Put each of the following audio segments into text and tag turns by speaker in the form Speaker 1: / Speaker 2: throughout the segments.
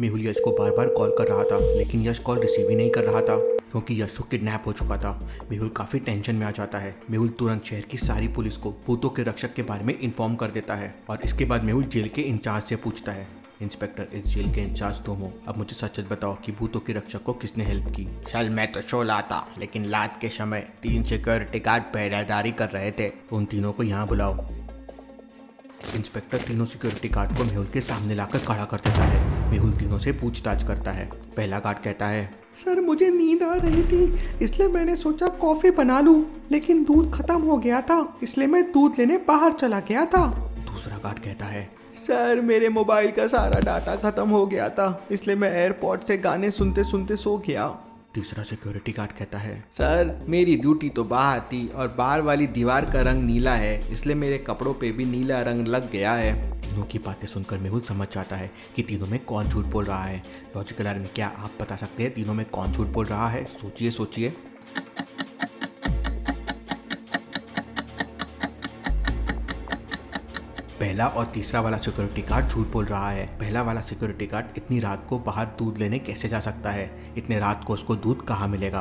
Speaker 1: मेहुल यश को बार बार कॉल कर रहा था, लेकिन यश कॉल रिसीव ही नहीं कर रहा था क्योंकि यश को किडनैप हो चुका था। मेहुल काफ़ी टेंशन में आ जाता है। मेहुल तुरंत शहर की सारी पुलिस को भूतों के रक्षक के बारे में इन्फॉर्म कर देता है और इसके बाद मेहुल जेल के इंचार्ज से पूछता है, इंस्पेक्टर, इस जेल के इंचार्ज तुम हो, अब मुझे सच सच बताओ कि भूतों के रक्षक को किसने हेल्प की।
Speaker 2: चल, मैं तो सो लाता, लेकिन रात के समय 3 सिक्योरिटी गार्ड पहरेदारी कर रहे थे।
Speaker 1: उन तीनों को यहाँ बुलाओ। इंस्पेक्टर तीनों सिक्योरिटी गार्ड को मेहुल के सामने लाकर खड़ा कर देता है। मेहुल तीनों से पूछताछ करता है। पहला गार्ड कहता है,
Speaker 3: सर मुझे नींद आ रही थी, इसलिए मैंने सोचा कॉफ़ी बना लूं, लेकिन दूध खत्म हो गया था, इसलिए मैं दूध लेने बाहर चला गया था।
Speaker 1: दूसरा गार्ड कहता है,
Speaker 3: सर मेरे मोबाइल का सारा डाटा खत्म हो गया था, इसलिए मैं एयरपोर्ट से गाने सुनते सुनते सो गया।
Speaker 1: तीसरा सिक्योरिटी गार्ड कहता है,
Speaker 2: सर मेरी ड्यूटी तो बाहर थी और बाहर वाली दीवार का रंग नीला है, इसलिए मेरे कपड़ों पे भी नीला रंग लग गया है।
Speaker 1: तीनों की बातें सुनकर मेहुल समझ जाता है कि तीनों में कौन झूठ बोल रहा है। लॉजिकल आर्मी, क्या आप बता सकते हैं तीनों में कौन झूठ बोल रहा है? सोचिए सोचिए। पहला और तीसरा वाला सिक्योरिटी गार्ड झूठ बोल रहा है। पहला वाला सिक्योरिटी गार्ड इतनी रात को बाहर दूध लेने कैसे जा सकता है? इतने रात को उसको दूध कहाँ मिलेगा?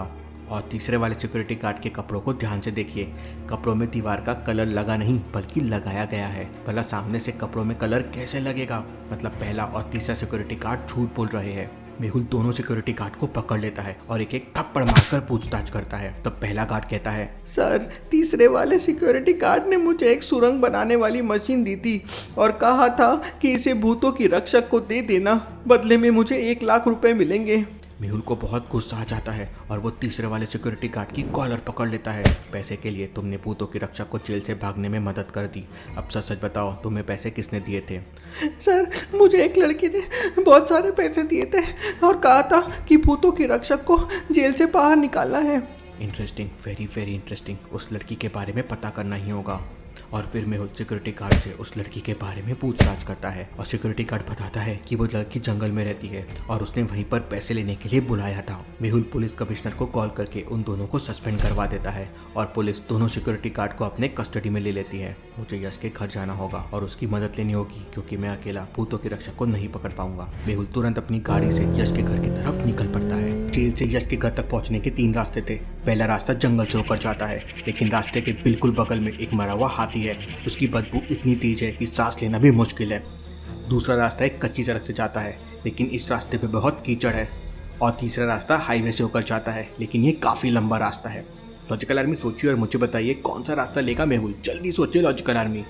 Speaker 1: और तीसरे वाले सिक्योरिटी गार्ड के कपड़ों को ध्यान से देखिए। कपड़ों में दीवार का कलर लगा नहीं बल्कि लगाया गया है। भला सामने से कपड़ों में कलर कैसे लगेगा? मतलब पहला और तीसरा सिक्योरिटी गार्ड झूठ बोल रहे हैं। मेहुल दोनों सिक्योरिटी गार्ड को पकड़ लेता है और एक एक थप्पड़ मारकर पूछताछ करता है। तब पहला गार्ड कहता है,
Speaker 3: सर तीसरे वाले सिक्योरिटी गार्ड ने मुझे एक सुरंग बनाने वाली मशीन दी थी और कहा था कि इसे भूतों की रक्षक को दे देना, बदले में मुझे 1 लाख रुपए मिलेंगे।
Speaker 1: मेहुल को बहुत गुस्सा आ जाता है और वो तीसरे वाले सिक्योरिटी गार्ड की कॉलर पकड़ लेता है। पैसे के लिए तुमने भूतों की रक्षक को जेल से भागने में मदद कर दी, अब सच सच बताओ तुम्हें पैसे किसने दिए थे?
Speaker 3: सर मुझे एक लड़की ने बहुत सारे पैसे दिए थे और कहा था कि भूतों की रक्षक को जेल से बाहर निकालना है।
Speaker 1: Interesting, very very interesting. उस लड़की के बारे में पता करना ही होगा। और फिर मेहुल सिक्योरिटी गार्ड से उस लड़की के बारे में पूछताछ करता है और सिक्योरिटी गार्ड बताता है कि वो लड़की जंगल में रहती है और उसने वहीं पर पैसे लेने के लिए बुलाया था। मेहुल पुलिस कमिश्नर को कॉल करके उन दोनों को सस्पेंड करवा देता है और पुलिस दोनों सिक्योरिटी गार्ड को अपने कस्टडी में ले लेती है। मुझे यश के घर जाना होगा और उसकी मदद लेनी होगी क्योंकि मैं अकेला भूतों के रक्षक को नहीं पकड़ पाऊंगा। मेहुल तुरंत अपनी गाड़ी से यश के घर की तरफ निकल पड़ता है। जेल से यश के घर तक पहुंचने के 3 रास्ते थे। पहला रास्ता जंगल से होकर जाता है, लेकिन रास्ते के बिल्कुल बगल में एक मरा हुआ हाथी है। उसकी बदबू इतनी तेज है कि सांस लेना भी मुश्किल है। दूसरा रास्ता एक कच्ची सड़क से जाता है, लेकिन इस रास्ते पे बहुत कीचड़ है। और तीसरा रास्ता हाईवे से होकर जाता है, लेकिन ये काफ़ी लंबा रास्ता है। लॉजिकल आर्मी सोचिए और मुझे बताइए कौन सा रास्ता लेगा मेहुल? जल्दी सोचिए लॉजिकल आर्मी।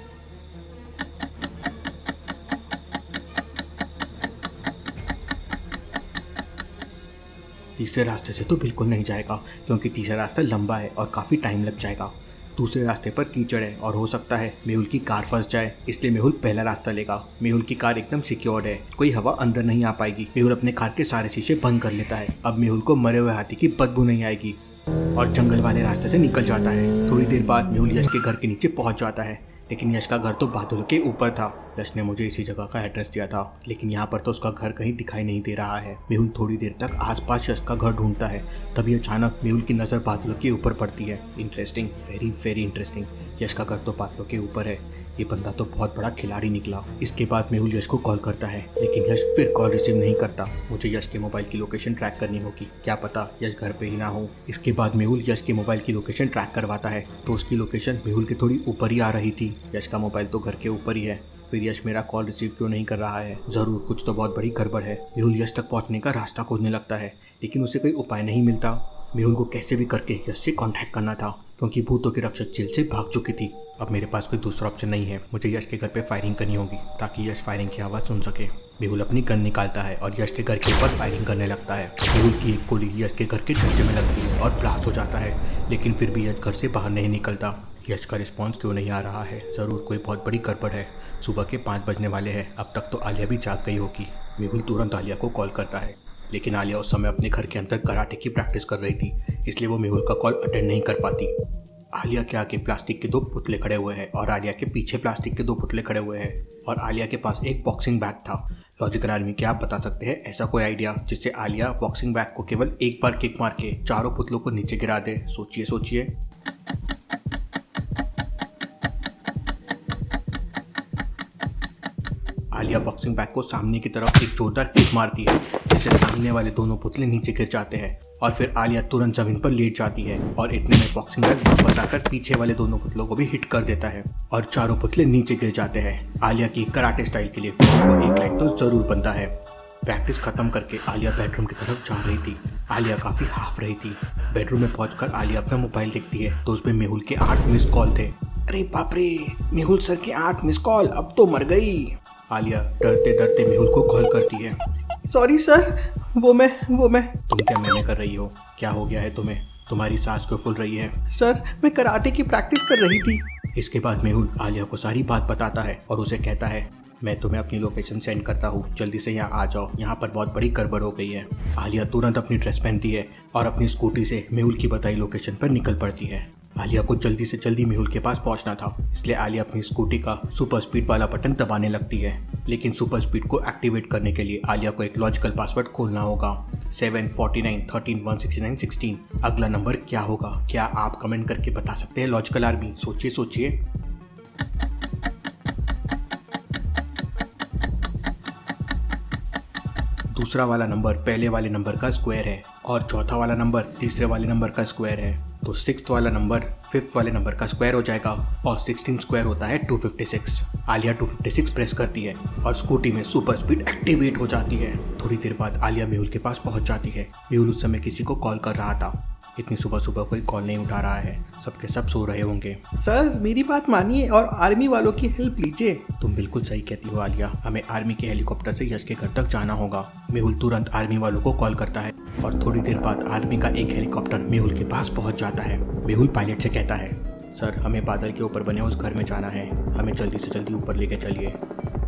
Speaker 1: तीसरे रास्ते से तो बिल्कुल नहीं जाएगा क्योंकि तीसरा रास्ता लंबा है और काफ़ी टाइम लग जाएगा। दूसरे रास्ते पर कीचड़ है और हो सकता है मेहुल की कार फंस जाए, इसलिए मेहुल पहला रास्ता लेगा। मेहुल की कार एकदम सिक्योर्ड है, कोई हवा अंदर नहीं आ पाएगी। मेहुल अपने कार के सारे शीशे बंद कर लेता है। अब मेहुल को मरे हुए हाथी की बदबू नहीं आएगी और जंगल वाले रास्ते से निकल जाता है। थोड़ी देर बाद मेहुल यश के घर के नीचे पहुंच जाता है, लेकिन यश का घर तो बादलों के ऊपर था। यश ने मुझे इसी जगह का एड्रेस दिया था, लेकिन यहाँ पर तो उसका घर कहीं दिखाई नहीं दे रहा है। मेहुल थोड़ी देर तक आसपास यश का घर ढूंढता है, तभी अचानक मेहुल की नज़र बादलों के ऊपर पड़ती है। Interesting, very very interesting. Yash का घर तो बादलों के ऊपर है। ये बंदा तो बहुत बड़ा खिलाड़ी निकला। इसके बाद मेहुल यश को कॉल करता है, लेकिन यश फिर कॉल रिसीव नहीं करता। मुझे यश के मोबाइल की लोकेशन ट्रैक करनी होगी, क्या पता यश घर पे ही ना हो। इसके बाद मेहुल यश के मोबाइल की लोकेशन ट्रैक करवाता है, तो उसकी लोकेशन मेहुल के थोड़ी ऊपर ही आ रही थी। यश का मोबाइल तो घर के ऊपर ही है, फिर यश मेरा कॉल रिसीव क्यों नहीं कर रहा है? जरूर कुछ तो बहुत बड़ी गड़बड़ है। मेहुल यश तक पहुंचने का रास्ता खोजने लगता है, लेकिन उसे कोई उपाय नहीं मिलता। मेहुल को कैसे भी करके यश से कांटेक्ट करना था क्योंकि भूतों की रक्षक जेल से भाग चुकी थी। अब मेरे पास कोई दूसरा ऑप्शन नहीं है, मुझे यश के घर पे फायरिंग करनी होगी ताकि यश फायरिंग की आवाज़ सुन सके। मेहुल अपनी गन निकालता है और यश के घर के ऊपर फायरिंग करने लगता है। मेहुल की एक गोली यश के घर के ढक्के में लगती है और ब्लास्ट हो जाता है, लेकिन फिर भी यश घर से बाहर नहीं निकलता। यश का रिस्पॉन्स क्यों नहीं आ रहा है? ज़रूर कोई बहुत बड़ी गड़बड़ है। सुबह के 5 बजने वाले हैं, अब तक तो आलिया भी जाग गई होगी। मेहुल तुरंत आलिया को कॉल करता है, लेकिन आलिया उस समय अपने घर के अंदर कराटे की प्रैक्टिस कर रही थी, इसलिए वो मेहुल का कॉल अटेंड नहीं कर पाती। आलिया के आगे प्लास्टिक के 2 पुतले खड़े हुए हैं और आलिया के पीछे प्लास्टिक के 2 पुतले खड़े हुए हैं और आलिया के पास एक बॉक्सिंग बैग था। लॉजिकल आर्मी, क्या आप बता सकते हैं ऐसा कोई आइडिया जिससे आलिया बॉक्सिंग बैग को केवल एक बार किक मार के चारों पुतलों को नीचे गिरा दे? सोचिए सोचिए। आलिया बॉक्सिंग बैग को सामने की तरफ एक जोरदार किक मारती है, जिससे सामने वाले दोनों पुतले नीचे गिर जाते हैं और फिर आलिया तुरंत जमीन पर लेट जाती है और इतने में बॉक्सिंग बैग वापस आकर पीछे वाले दोनों पुतलों को भी हिट कर देता है और चारों पुतले नीचे गिर जाते हैं। आलिया की कराटे स्टाइल के लिए को एक लाइन तो जरूर बनता है। प्रैक्टिस खत्म करके आलिया बेडरूम की तरफ जा रही थी। आलिया काफी हाफ रही थी। बेडरूम में पहुंचकर आलिया अपना मोबाइल देखती है तो उसमें मेहुल के 8 मिस कॉल थे।
Speaker 3: अरे बाप रे, मेहुल सर के 8 मिस कॉल, अब तो मर गई।
Speaker 1: आलिया डरते डरते मेहुल को कॉल करती है।
Speaker 3: सॉरी सर, वो मैं
Speaker 1: तुम क्या मैंने कर रही हो? क्या हो गया है तुम्हें? तुम्हारी सांस क्यों फूल रही है?
Speaker 3: सर, मैं कराटे की प्रैक्टिस कर रही थी।
Speaker 1: इसके बाद मेहुल आलिया को सारी बात बताता है और उसे कहता है, मैं तुम्हें अपनी लोकेशन सेंड करता हूँ, जल्दी से यहाँ आ जाओ, यहाँ पर बहुत बड़ी गड़बड़ हो गई है। आलिया तुरंत अपनी ड्रेस पहनती है और अपनी स्कूटी से मेहुल की बताई लोकेशन पर निकल पड़ती है। आलिया को जल्दी से जल्दी मेहुल के पास पहुंचना था, इसलिए आलिया अपनी स्कूटी का सुपर स्पीड वाला बटन दबाने लगती है। लेकिन सुपर स्पीड को एक्टिवेट करने के लिए आलिया को एक लॉजिकल पासवर्ड खोलना होगा। 7 49 13 169 16। अगला नंबर क्या होगा? क्या आप कमेंट करके बता सकते हैं लॉजिकल आर्मी? सोचिए। दूसरा वाला नंबर पहले वाले नंबर का स्क्वायर है और चौथा वाला नंबर तीसरे वाले नंबर का स्क्वायर है, तो 6th वाला नंबर 5th वाले नंबर का स्क्वायर हो जाएगा और 16 स्क्वायर होता है 256। आलिया 256 प्रेस करती है और स्कूटी में सुपर स्पीड एक्टिवेट हो जाती है। थोड़ी देर बाद आलिया मेहुल के पास पहुंच जाती है। मेहुल उस समय किसी को कॉल कर रहा था। इतनी सुबह सुबह कोई कॉल नहीं उठा रहा है, सबके सब सो रहे होंगे।
Speaker 3: सर, मेरी बात मानिए और आर्मी वालों की हेल्प लीजिए।
Speaker 1: तुम बिल्कुल सही कहती हो आलिया, हमें आर्मी के हेलीकॉप्टर से यश के घर तक जाना होगा। मेहुल तुरंत आर्मी वालों को कॉल करता है और थोड़ी देर बाद आर्मी का एक हेलीकॉप्टर मेहुल के पास पहुंच जाता है। मेहुल पायलट से कहता है, सर हमें बादल के ऊपर बने उस घर में जाना है, हमें जल्दी से जल्दी ऊपर लेके चलिए।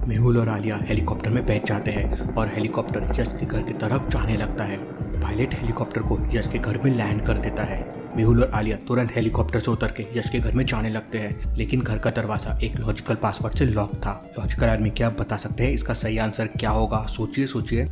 Speaker 1: मेहुल और आलिया हेलीकॉप्टर में बैठ जाते हैं और हेलीकॉप्टर यश के घर की तरफ जाने लगता है। पायलट हेलीकॉप्टर को यश के घर में लैंड कर देता है। मेहुल और आलिया तुरंत हेलीकॉप्टर से उतर के यश के घर में जाने लगते हैं, लेकिन घर का दरवाजा एक लॉजिकल पासवर्ड से लॉक था। लॉजिकल आर्मी क्या आप बता सकते हैं इसका सही आंसर क्या होगा? सोचिए।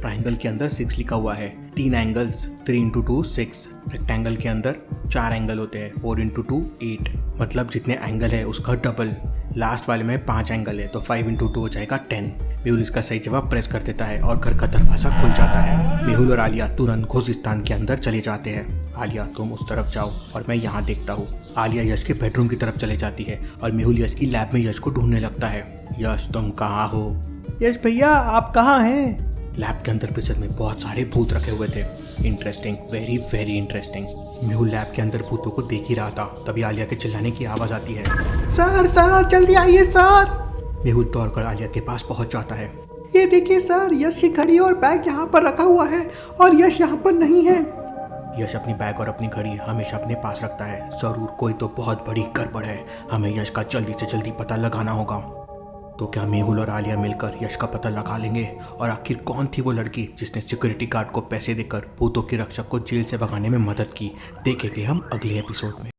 Speaker 1: ट्राइंगल के अंदर 6 लिखा हुआ है। 3 एंगल्स 3 × 2 6। रेक्टेंगल के अंदर 4 एंगल होते हैं, 4 × 2 8, मतलब जितने एंगल है उसका डबल। लास्ट वाले में 5 एंगल है तो 5 × 2 हो जाएगा 10। मेहुल इसका सही जवाब प्रेस कर देता है और घर का दरवाजा खुल जाता है। मेहुल और आलिया तुरंत घोषिस्तान के अंदर चले जाते हैं। आलिया तुम उस तरफ जाओ और मैं यहाँ देखता हूँ। आलिया यश के बेडरूम की तरफ चले जाती है और मेहुल यश की लैब में यश को ढूंढने लगता है। यश तुम कहाँ हो?
Speaker 3: यश भैया, आप कहाँ हैं?
Speaker 1: लैब के अंदर प्रिजन में बहुत सारे भूत रखे हुए थे। Interesting, very very interesting. Mehul lab के अंदर भूतों को देख ही रहा था, तभी आलिया के चिल्लाने की आवाज़ आती है।
Speaker 3: सर जल्दी आइए सर।
Speaker 1: मेहुल दौड़कर आलिया के पास पहुंच जाता है।
Speaker 3: ये देखिए सर, यश की घड़ी और बैग यहाँ पर रखा हुआ है और यश यहाँ पर नहीं है।
Speaker 1: यश अपनी बैग और अपनी घड़ी हमेशा अपने पास रखता है। जरूर कोई तो बहुत बड़ी गड़बड़ है, हमें यश का जल्दी से जल्दी पता लगाना होगा। तो क्या मेहुल और आलिया मिलकर यश का पता लगा लेंगे? और आखिर कौन थी वो लड़की जिसने सिक्योरिटी गार्ड को पैसे देकर भूतों के रक्षक को जेल से भगाने में मदद की? देखेंगे हम अगले एपिसोड में।